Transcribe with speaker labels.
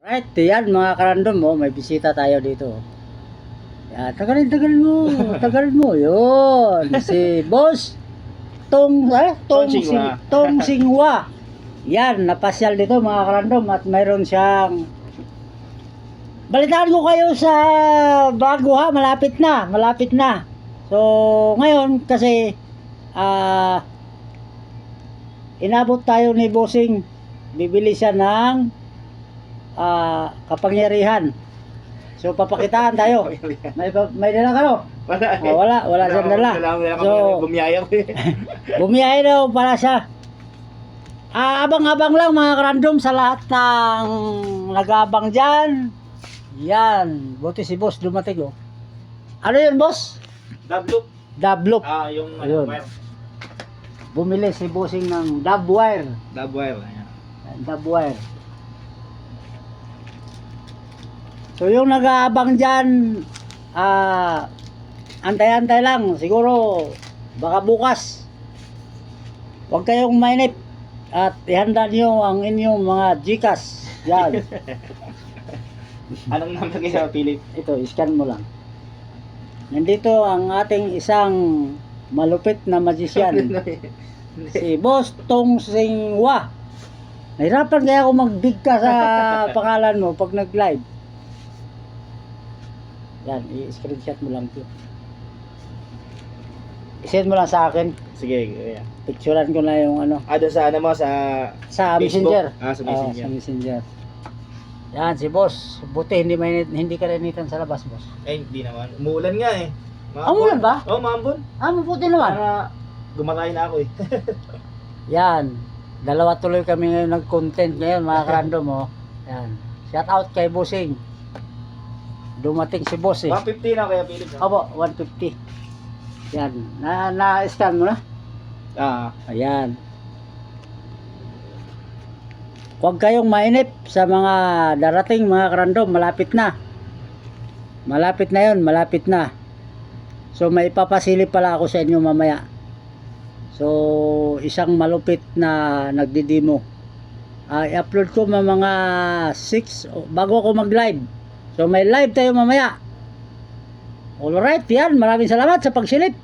Speaker 1: Right, yan mga karandom mo, may bisita tayo dito. Yan, tagalin mo, yun. Si Boss Tong Singwa. Yan, napasyal dito mga karandom at mayroon siyang balitaan ko kayo sa bago ha, malapit na. So, ngayon kasi inabot tayo ni Bossing, bibili siya ng kapangyarihan. So papakitaan tayo. May dala ka no? Wala siyang dala. So
Speaker 2: bumiyaya ko eh.
Speaker 1: Bumiyaya daw para siya. Abang-abang lang mga karandom sa lahat ng nag-aabang dyan. Yan, buti si boss dumating oh. Ano yun boss? Dablop.
Speaker 2: Yung
Speaker 1: ayun.
Speaker 2: wire.
Speaker 1: Bumili si Bossing ng dub wire.
Speaker 2: Wire. Ayan.
Speaker 1: Dub wire. So yung nag-aabang dyan, antay-antay lang. Siguro, baka bukas. Huwag kayong mainip. At ihanda nyo ang inyong mga Gcash. Yan.
Speaker 2: Anong number kayo Philip?
Speaker 1: Ito, scan mo lang. Nandito ang ating isang malupit na magician. Si Boss Tong Singwa. Nahirapan kaya ako mag-big ka sa pangalan mo pag nag-live. Yan, i-screenshot mo lang ito. I-send mo lang sa akin.
Speaker 2: Sige, yeah.
Speaker 1: Picturean ko na yung ano.
Speaker 2: Doon sa ano mo, sa Facebook?
Speaker 1: Messenger.
Speaker 2: Sa Messenger.
Speaker 1: Sa Messenger. Yan, si boss. Buti hindi ka rinitan sa labas, boss.
Speaker 2: Hindi naman. Umuulan nga eh.
Speaker 1: Umulan ba?
Speaker 2: Oo, maambon.
Speaker 1: Mabuti naman.
Speaker 2: Para gumatay na ako eh.
Speaker 1: Yan. Dalawa tuloy kami ngayon nag-content ngayon, mga karandom, oh. Yan. Shout out kay Bossing. Dumating si boss eh.
Speaker 2: 150 na kaya Philip.
Speaker 1: Opo, 150. Yan. Na-scan mo na? Ayan. Huwag kayong mainip sa mga darating mga karandom. Malapit na. Malapit na. So may papasilip pala ako sa inyo mamaya. So isang malupit na nagdidemo. I-upload ko mga 6 bago ako mag-live. So may live tayo mamaya. Alright, yan. Maraming salamat sa pagsilip.